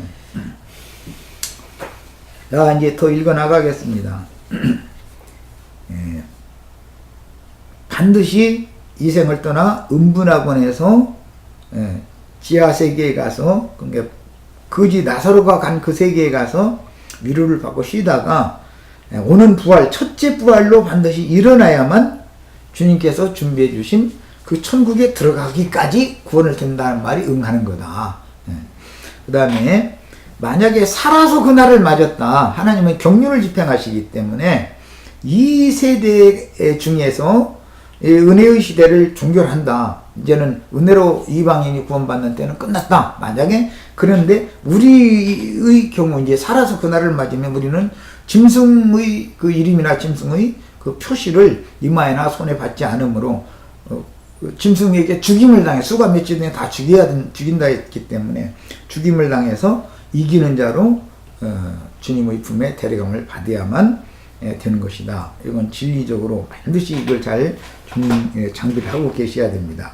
자, 이제 더 읽어 나가겠습니다. 예. 반드시 이 생을 떠나 음분학원에서 지하 세계에 가서, 그러니까 거지 나사로가 간 그 세계에 가서 위로를 받고 쉬다가 오는 부활, 첫째 부활로 반드시 일어나야만 주님께서 준비해 주신 그 천국에 들어가기까지 구원을 든다는 말이 응하는 거다. 그 다음에 만약에 살아서 그날을 맞았다. 하나님은 경륜을 집행하시기 때문에 이 세대 중에서 은혜의 시대를 종결한다. 이제는 은혜로 이방인이 구원받는 때는 끝났다. 만약에 그런데 우리의 경우 이제 살아서 그날을 맞으면 우리는 짐승의 그 이름이나 짐승의 그 표시를 이마에나 손에 받지 않으므로 짐승에게 죽임을 당해 수가 며칠 뒤에 다 죽인다 했기 때문에 죽임을 당해서 이기는 자로 주님의 품에 데려감을 받아야만 되는 것이다. 이건 진리적으로 반드시 이걸 잘 장비를 하고 계셔야 됩니다.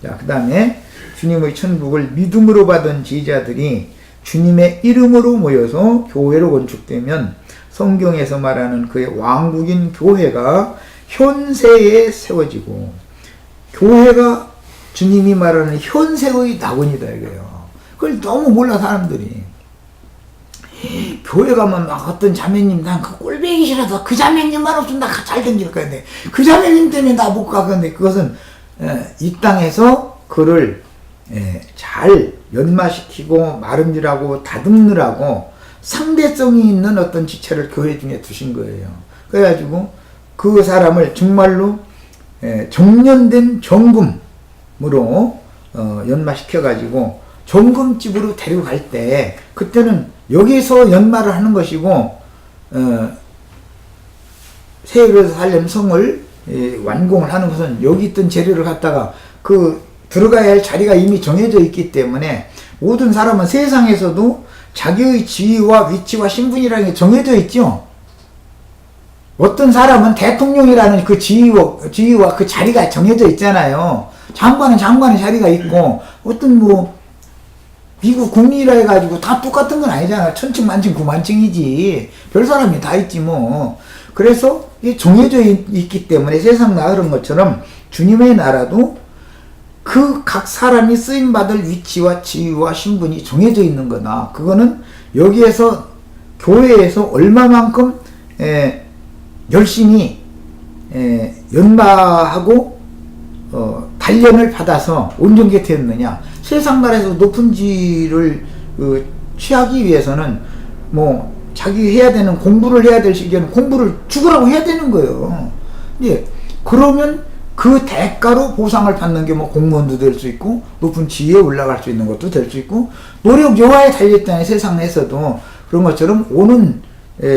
자, 그 다음에 주님의 천국을 믿음으로 받은 지휘자들이 주님의 이름으로 모여서 교회로 건축되면 성경에서 말하는 그의 왕국인 교회가 현세에 세워지고, 교회가 주님이 말하는 현세의 낙원이다 이거예요. 그걸 너무 몰라 사람들이. 교회 가면 막 어떤 자매님 난 그 꼴배기 싫어서 그 자매님만 없으면 나 잘 댕길 거야. 그 자매님 때문에 나 못 가. 근데 그것은 이 땅에서 그를 잘 연마시키고 마름질하고 다듬느라고 상대성이 있는 어떤 지체를 교회 중에 두신 거예요. 그래가지고 그 사람을 정말로 정년된 정금으로 연마시켜가지고 정금집으로 데리고 갈 때 그때는 여기서 연마를 하는 것이고 새 예루살렘 성을 완공을 하는 것은 여기 있던 재료를 갖다가 그 들어가야 할 자리가 이미 정해져 있기 때문에 모든 사람은 세상에서도 자기의 지위와 위치와 신분이라는 게 정해져 있죠. 어떤 사람은 대통령이라는 그 지위와 그 자리가 정해져 있잖아요. 장관은 장관의 자리가 있고, 어떤 미국 국민이라 해가지고 다 똑같은 건 아니잖아. 천층만층 구만층이지. 별 사람이 다 있지 뭐. 그래서 이게 정해져 있기 때문에 세상 나으른 것처럼 주님의 나라도 그 각 사람이 쓰임받을 위치와 지위와 신분이 정해져 있는 거다. 그거는 여기에서 교회에서 얼마만큼 열심히 연마하고 단련을 받아서 온전케 되었느냐. 세상 나라에서 높은 지위를 취하기 위해서는 자기 해야 되는 공부를 해야 될 시기에는 공부를 죽으라고 해야 되는 거예요. 예. 그러면 그 대가로 보상을 받는 게 공무원도 될 수 있고 높은 지위에 올라갈 수 있는 것도 될 수 있고 노력 여하에 달렸다는 세상에서도 그런 것처럼 오는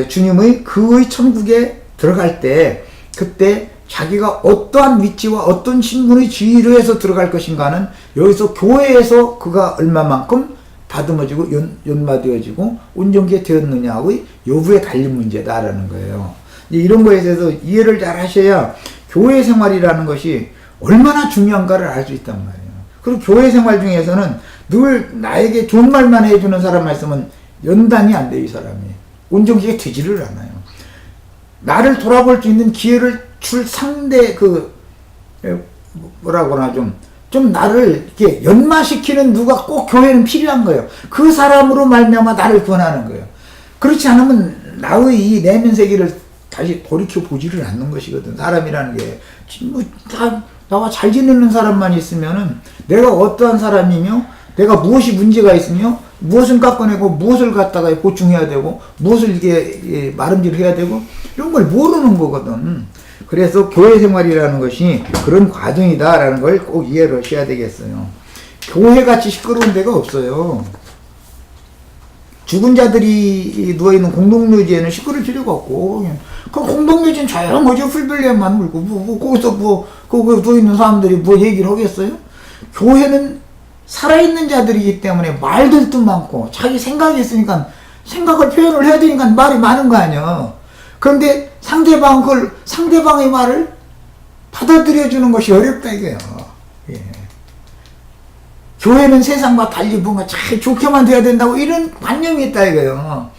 주님의 그의 천국에 들어갈 때 그때 자기가 어떠한 위치와 어떤 신분의 지위로 해서 들어갈 것인가는 여기서 교회에서 그가 얼마만큼 다듬어지고 연마되어지고 온전케 되었느냐의 여부에 달린 문제다라는 거예요. 이런 거에 대해서 이해를 잘 하셔야 교회 생활이라는 것이 얼마나 중요한가를 알 수 있단 말이에요. 그리고 교회 생활 중에서는 늘 나에게 좋은 말만 해주는 사람 말씀은 연단이 안 돼요. 이 사람이. 온전하게 되지를 않아요. 나를 돌아볼 수 있는 기회를 줄 상대 뭐라고나 좀 나를 이렇게 연마시키는 누가 꼭 교회는 필요한 거예요. 그 사람으로 말미암아 나를 구원하는 거예요. 그렇지 않으면 나의 이 내면 세계를 다시 돌이켜 보지를 않는 것이거든. 사람이라는 게 나와 잘 지내는 사람만 있으면은 내가 어떠한 사람이며 내가 무엇이 문제가 있으며 무엇을 깎아내고 무엇을 갖다가 보충해야 되고 무엇을 이게 마름질해야 되고 이런 걸 모르는 거거든. 그래서 교회 생활이라는 것이 그런 과정이다라는 걸 꼭 이해를 하셔야 되겠어요. 교회같이 시끄러운 데가 없어요. 죽은 자들이 누워있는 공동묘지에는 시끄러울 필요가 없고, 그 공동묘지는 조용하게 풀빌레만 물고, 거기서 거기 누워있는 사람들이 뭐 얘기를 하겠어요? 교회는 살아있는 자들이기 때문에 말들도 많고, 자기 생각이 있으니까 생각을 표현을 해야 되니까 말이 많은 거 아니야. 그런데 상대방의 말을 받아들여주는 것이 어렵다 이거예요. 예. 교회는 세상과 달리 뭔가 잘 좋게만 돼야 된다고 이런 관념이 있다 이거예요.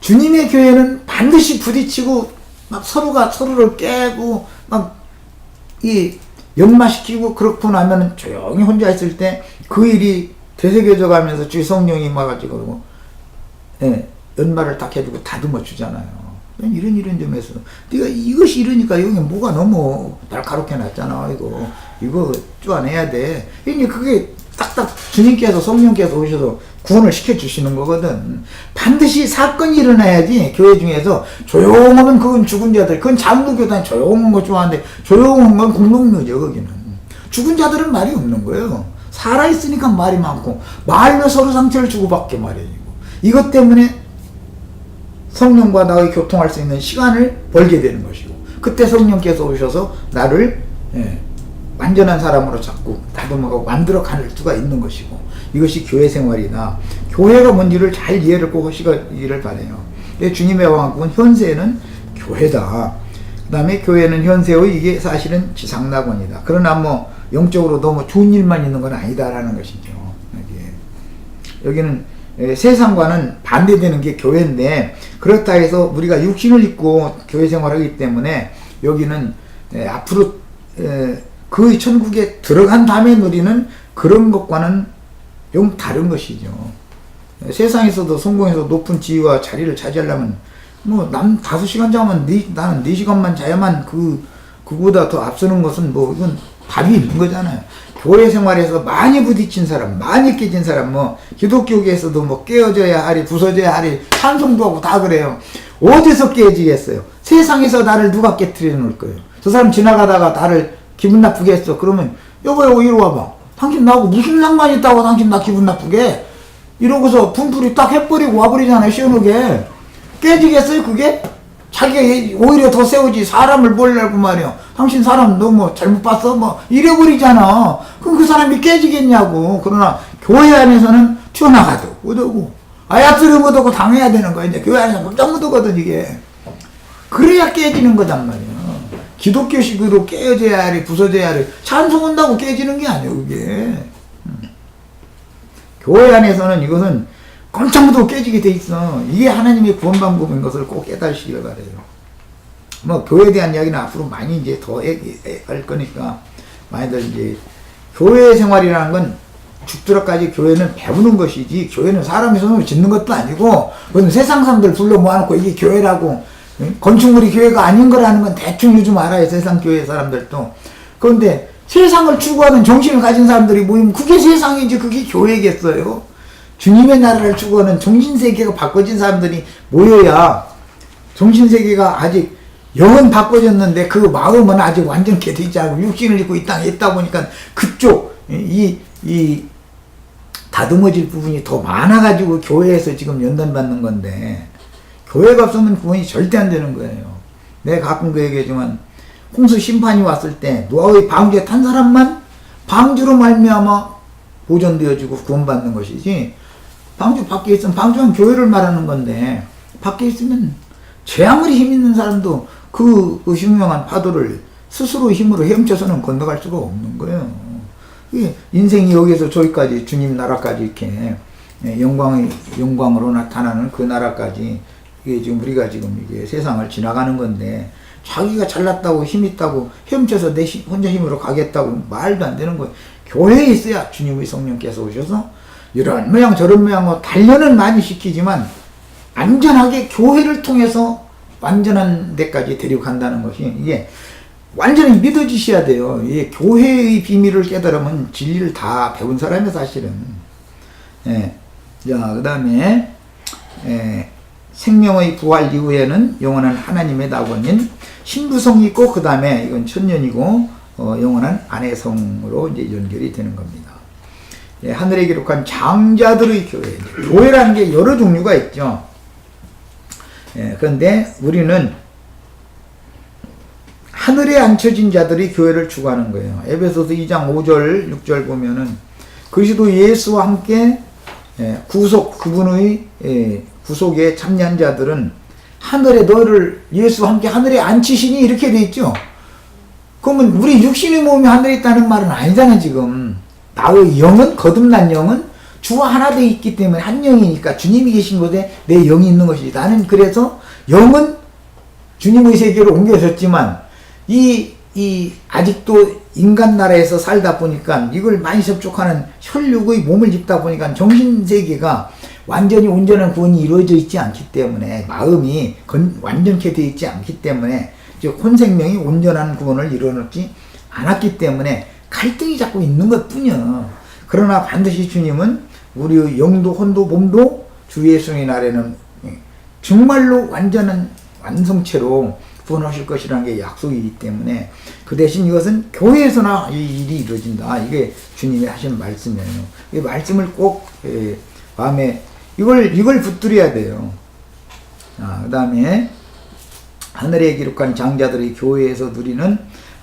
주님의 교회는 반드시 부딪히고 막 서로가 서로를 깨고 막 연마시키고 그렇고 나면 조용히 혼자 있을 때 그 일이 되새겨져 가면서 주의 성령이 임해가지고 연말을 딱 해주고 다듬어 주잖아요. 이런 점에서 네가 이것이 이러니까 여기 뭐가 너무 날카롭게 났잖아. 이거 쪼아내야 돼. 이게 그게 딱딱 주님께서 성령께서 오셔서 구원을 시켜주시는 거거든. 반드시 사건이 일어나야지. 교회 중에서 조용하면 그건 죽은 자들, 그건 장로교단 조용한 거 좋아하는데 조용한 건 공동묘죠. 거기는 죽은 자들은 말이 없는 거예요. 살아있으니까 말이 많고 말로 서로 상처를 주고받게 마련이고, 이것 때문에 성령과 나의 교통할 수 있는 시간을 벌게 되는 것이고, 그때 성령께서 오셔서 나를 완전한 사람으로 자꾸 다듬어가고 만들어 가는 수가 있는 것이고, 이것이 교회 생활이나 교회가 뭔지를 잘 이해를 꼭 하시기를 바라요. 주님의 왕국은 현세는 교회다. 그 다음에 교회는 현세의 이게 사실은 지상낙원이다. 그러나 뭐 영적으로 너무 좋은 일만 있는 건 아니다라는 것이죠. 여기는 세상과는 반대되는 게 교회인데, 그렇다 해서 우리가 육신을 입고 교회 생활하기 때문에 여기는 앞으로 그 천국에 들어간 다음에 누리는 그런 것과는 영 다른 것이죠. 세상에서도 성공해서 높은 지위와 자리를 차지하려면 남 5시간 자면 나는 4시간만 자야만 그보다 더 앞서는 것은 이건 답이 있는 거잖아요. 교회 생활에서 많이 부딪힌 사람, 많이 깨진 사람, 기독교계에서도 깨어져야 하리, 부서져야 하리, 찬송도 하고 다 그래요. 어디서 깨지겠어요? 세상에서 나를 누가 깨트려 놓을 거예요? 저 사람 지나가다가 나를 기분 나쁘게 했어. 그러면, 여보, 이리 와봐. 당신 나하고 무슨 상관이 있다고 당신 나 기분 나쁘게? 이러고서 분풀이 딱 해버리고 와버리잖아요, 시원하게. 깨지겠어요, 그게? 자기가 오히려 더 세우지, 사람을 몰라고 말이야. 당신 사람 너무 잘못 봤어? 이래버리잖아. 그럼 그 사람이 깨지겠냐고. 그러나 교회 안에서는 튀어나가도 못하고 아야트를 못하고 당해야 되는 거야. 이제 교회 안에서 깜짝 못하거든 이게. 그래야 깨지는 거단 말이야. 기독교식으로 깨어져야 하리, 부서져야 하리, 찬송한다고 깨지는 게 아니야 그게. 교회 안에서는 이것은 깜짝 못하고 깨지게 돼 있어. 이게 하나님의 구원 방법인 것을 꼭 깨달으시길 바래요. 교회에 대한 이야기는 앞으로 많이 이제 더 할 거니까 많이들 이제 교회 생활이라는 건 죽도록까지 교회는 배우는 것이지, 교회는 사람이 손으로 짓는 것도 아니고, 그건 세상 사람들 불러 모아놓고 이게 교회라고, 건축물이 교회가 아닌 거라는 건 대충 요즘 알아요, 세상 교회 사람들도. 그런데 세상을 추구하는 정신을 가진 사람들이 모이면 그게 세상이지, 그게 교회겠어요. 주님의 나라를 추구하는 정신세계가 바꿔진 사람들이 모여야, 정신세계가 아직 영은 바꿔졌는데 그 마음은 아직 완전히 되지 않고 육신을 입고 이 땅에 있다 보니까 그쪽 이 다듬어질 부분이 더 많아가지고 교회에서 지금 연단받는 건데, 교회가 없으면 구원이 절대 안 되는 거예요. 내가 가끔 그 얘기하지만 홍수 심판이 왔을 때 노아의 방주에 탄 사람만 방주로 말미암아 보존되어지고 구원받는 것이지, 방주 밖에 있으면, 방주는 교회를 말하는 건데 밖에 있으면 제 아무리 힘 있는 사람도 그 흉흉한 파도를 스스로 힘으로 헤엄쳐서는 건너갈 수가 없는 거예요. 인생이 여기서 저기까지 주님 나라까지 이렇게 영광으로 나타나는 그 나라까지 이게 지금 우리가 지금 이게 세상을 지나가는 건데, 자기가 잘났다고 힘 있다고 헤엄쳐서 혼자 힘으로 가겠다고 말도 안 되는 거예요. 교회에 있어야 주님의 성령께서 오셔서 이런 모양 저런 모양으로 단련은 많이 시키지만 안전하게 교회를 통해서 완전한 데까지 데리고 간다는 것이 이게 완전히 믿어지셔야 돼요. 이게 교회의 비밀을 깨달으면 진리를 다 배운 사람이 사실은. 예. 자, 그 다음에 생명의 부활 이후에는 영원한 하나님의 낙원인 신부성이 있고, 그 다음에 이건 천년이고 영원한 아내성으로 이제 연결이 되는 겁니다. 예, 하늘에 기록한 장자들의 교회. 교회라는 게 여러 종류가 있죠. 예, 그런데 우리는 하늘에 앉혀진 자들이 교회를 추구하는 거예요. 에베소서 2장 5절 6절 보면은 그리스도 예수와 함께 그분의 구속에 참여한 자들은 하늘에 너를 예수와 함께 하늘에 앉히시니 이렇게 돼 있죠. 그러면 우리 육신의 몸이 하늘에 있다는 말은 아니잖아. 지금 나의 영은, 거듭난 영은 주와 하나 되어 있기 때문에 한 영이니까 주님이 계신 곳에 내 영이 있는 것이지. 나는 그래서 영은 주님의 세계로 옮겨졌지만 아직도 인간 나라에서 살다 보니까 이걸 많이 접촉하는 혈육의 몸을 입다 보니까 정신세계가 완전히 온전한 구원이 이루어져 있지 않기 때문에, 마음이 완전케 되어 있지 않기 때문에, 즉 혼생명이 온전한 구원을 이루어놓지 않았기 때문에 갈등이 자꾸 있는 것 뿐이야. 그러나 반드시 주님은 우리의 영도 혼도 몸도 주 예수의 날에는 정말로 완전한 완성체로 구원하실 것이라는 게 약속이기 때문에, 그 대신 이것은 교회에서나 이 일이 이루어진다. 이게 주님이 하신 말씀이에요. 이 말씀을 꼭 마음에 이걸 붙들어야 돼요. 그 다음에 하늘에 기록한 장자들의 교회에서 누리는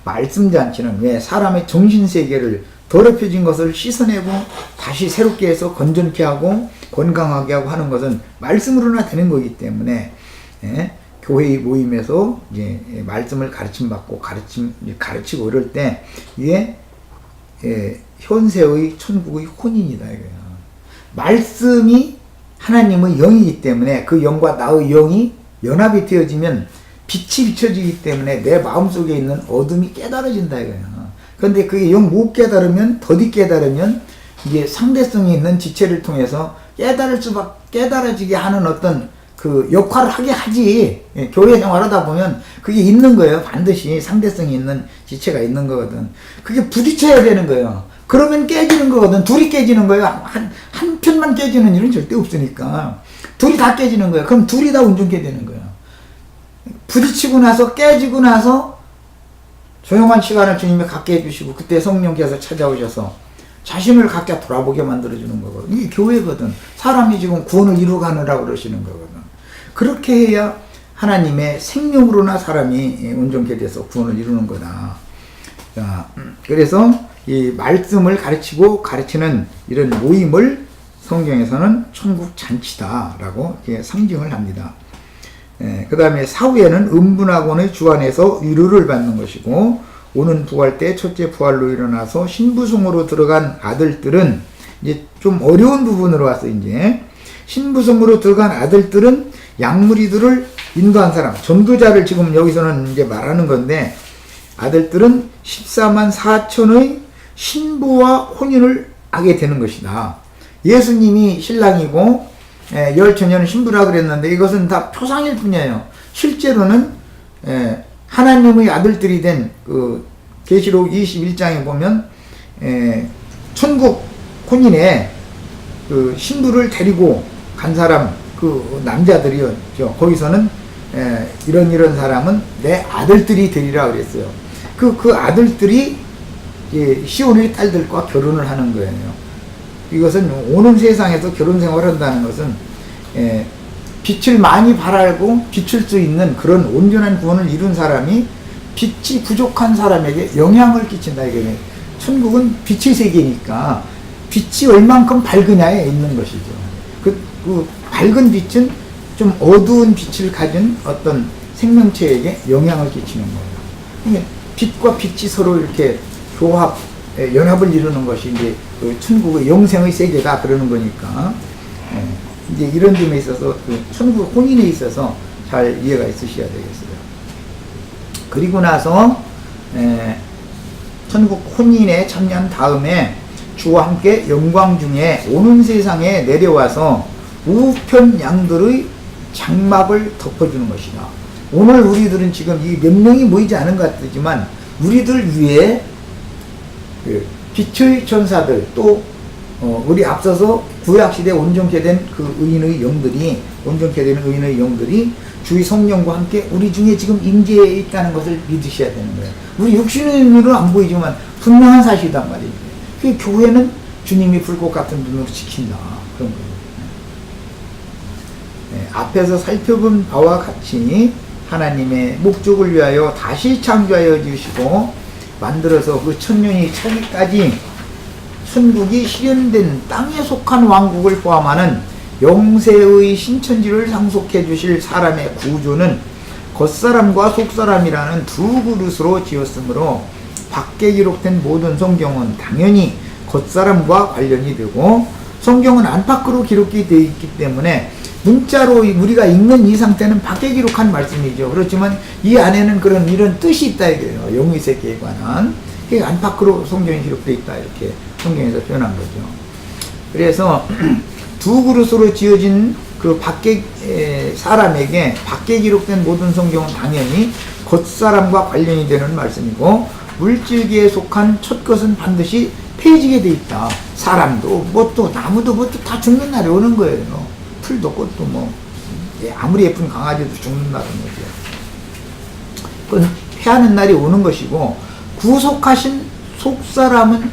말씀 잔치는 왜 사람의 정신세계를 더럽혀진 것을 씻어내고 다시 새롭게 해서 건전케 하고 건강하게 하고 하는 것은 말씀으로나 되는 거기 때문에, 교회의 모임에서 이제 말씀을 가르침받고 가르치고 이럴 때 이게 현세의 천국의 혼인이다 이거야. 말씀이 하나님의 영이기 때문에 그 영과 나의 영이 연합이 되어지면 빛이 비춰지기 때문에 내 마음속에 있는 어둠이 깨달아진다 이거야. 그런데 그게 영 못 깨달으면, 더디 깨달으면 이게 상대성이 있는 지체를 통해서 깨달아지게 하는 어떤 그 역할을 하게 하지. 교회 생활하다 보면 그게 있는 거예요. 반드시 상대성이 있는 지체가 있는 거거든. 그게 부딪혀야 되는 거예요. 그러면 깨지는 거거든. 둘이 깨지는 거예요. 한 편만 깨지는 일은 절대 없으니까. 둘이 다 깨지는 거예요. 그럼 둘이 다 온전케 되는 거예요. 부딪히고 나서 깨지고 나서 조용한 시간을 주님이 갖게 해주시고 그때 성령께서 찾아오셔서 자신을 각자 돌아보게 만들어주는 거거든. 이게 교회거든. 사람이 지금 구원을 이루어가느라고 그러시는 거거든. 그렇게 해야 하나님의 생명으로나 사람이 온전케 돼서 구원을 이루는 거다. 자, 그래서 이 말씀을 가르치고 가르치는 이런 모임을 성경에서는 천국 잔치다라고 이렇게 상징을 합니다. 그 다음에 사후에는 음분학원의 주안에서 위로를 받는 것이고, 오는 부활 때 첫째 부활로 일어나서 신부성으로 들어간 아들들은 이제 좀 어려운 부분으로 와서 이제 신부성으로 들어간 아들들은 양무리들을 인도한 사람, 전도자를 지금 여기서는 이제 말하는 건데, 아들들은 14만 4천의 신부와 혼인을 하게 되는 것이다. 예수님이 신랑이고 열처녀는 신부라 그랬는데 이것은 다 표상일 뿐이에요. 실제로는 하나님의 아들들이 된 그 계시록 21장에 보면 천국 혼인에 그 신부를 데리고 간 사람, 그 남자들이었죠. 거기서는 이런 사람은 내 아들들이 되리라 그랬어요. 그 아들들이 시온의 딸들과 결혼을 하는 거예요. 이것은 오는 세상에서 결혼 생활을 한다는 것은 빛을 많이 발하고 비출 수 있는 그런 온전한 구원을 이룬 사람이 빛이 부족한 사람에게 영향을 끼친다. 이게 천국은 빛의 세계니까 빛이 얼만큼 밝으냐에 있는 것이죠. 그 밝은 빛은 좀 어두운 빛을 가진 어떤 생명체에게 영향을 끼치는 거예요. 빛과 빛이 서로 이렇게 연합을 이루는 것이 이제 그 천국의 영생의 세계다 그러는 거니까. 이제 이런 점에 있어서 그 천국 혼인에 있어서 잘 이해가 있으셔야 되겠어요. 그리고 나서 천국 혼인에 참여한 다음에 주와 함께 영광 중에 오는 세상에 내려와서 우편 양들의 장막을 덮어주는 것이다. 오늘 우리들은 지금 이 몇 명이 모이지 않은 것 같지만 우리들 위에 그 빛의 천사들 또 우리 앞서서 구약시대에 온전케 된 그 의인의 영들이 온전케 되는 의인의 영들이 주의 성령과 함께 우리 중에 지금 임재해 있다는 것을 믿으셔야 되는 거예요. 우리 육신의 눈으로 안 보이지만 분명한 사실이란 말이에요. 그 교회는 주님이 불꽃 같은 눈으로 지킨다. 그런 거예요. 네, 앞에서 살펴본 바와 같이 하나님의 목적을 위하여 다시 창조하여 주시고 만들어서 그 천년이 차기까지 천국이 실현된 땅에 속한 왕국을 포함하는 영세의 신천지를 상속해 주실 사람의 구조는 겉사람과 속사람이라는 두 그릇으로 지었으므로 밖에 기록된 모든 성경은 당연히 겉사람과 관련이 되고 성경은 안팎으로 기록이 되어 있기 때문에 문자로 우리가 읽는 이 상태는 밖에 기록한 말씀이죠. 그렇지만 이 안에는 이런 뜻이 있다 이거예요. 영의 세계에 관한. 안팎으로 성경이 기록되어 있다 이렇게 성경에서 표현한 거죠. 그래서 두 그릇으로 지어진 그 밖에 사람에게 밖에 기록된 모든 성경은 당연히 겉사람과 관련이 되는 말씀이고 물질계에 속한 첫 것은 반드시 폐지게 돼 있다. 사람도 뭣도 나무도 뭣도 다 죽는 날이 오는 거예요. 풀도 꽃도 아무리 예쁜 강아지도 죽는 날은 거죠. 그건 패하는 날이 오는 것이고 구속하신 속사람은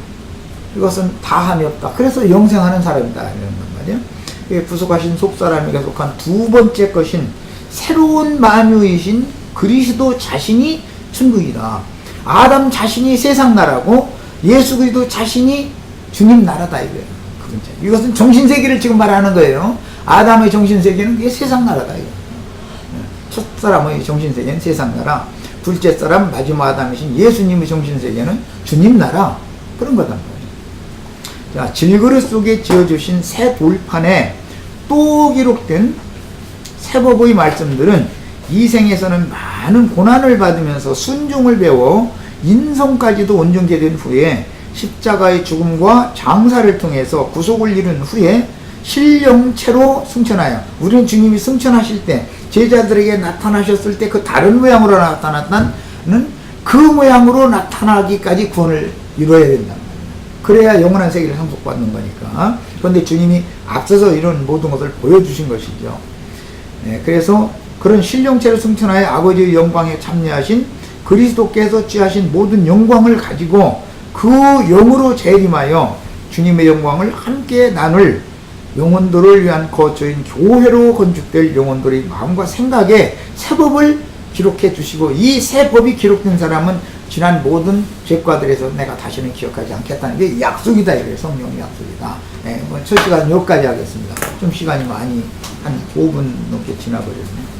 이것은 다함이 없다. 그래서 영생하는 사람이다 이런 건 말이에요. 구속하신 속사람에게 속한 두 번째 것인 새로운 만유이신 그리스도 자신이 천국이다. 아담 자신이 세상 나라고 예수 그리스도 자신이 주님 나라다 이거예요. 이것은 정신세계를 지금 말하는 거예요. 아담의 정신세계는 이게 세상 나라다 이거예요. 첫 사람의 정신세계는 세상 나라, 둘째 사람 마지막 아담이신 예수님의 정신세계는 주님 나라 그런 거단 말이에요. 자, 질그릇 속에 지어주신 새 돌판에 또 기록된 새 법의 말씀들은 이 생에서는 많은 고난을 받으면서 순종을 배워 인성까지도 온전케 된 후에 십자가의 죽음과 장사를 통해서 구속을 이룬 후에 신령체로 승천하여 우리는 주님이 승천하실 때 제자들에게 나타나셨을 때 그 다른 모양으로 나타났다는 그 모양으로 나타나기까지 구원을 이루어야 된다. 그래야 영원한 세계를 상속받는 거니까. 그런데 주님이 앞서서 이런 모든 것을 보여주신 것이죠. 네, 그래서 그런 신령체를 승천하여 아버지의 영광에 참여하신 그리스도께서 취하신 모든 영광을 가지고 그 영으로 재림하여 주님의 영광을 함께 나눌 영혼들을 위한 거처인 교회로 건축될 영혼들의 마음과 생각에 새 법을 기록해 주시고 이 새 법이 기록된 사람은 지난 모든 죄과들에서 내가 다시는 기억하지 않겠다는 게 약속이다 이거예요. 성령의 약속이다. 첫 시간 여기까지 하겠습니다. 좀 시간이 많이 한 5분 넘게 지나버렸네요.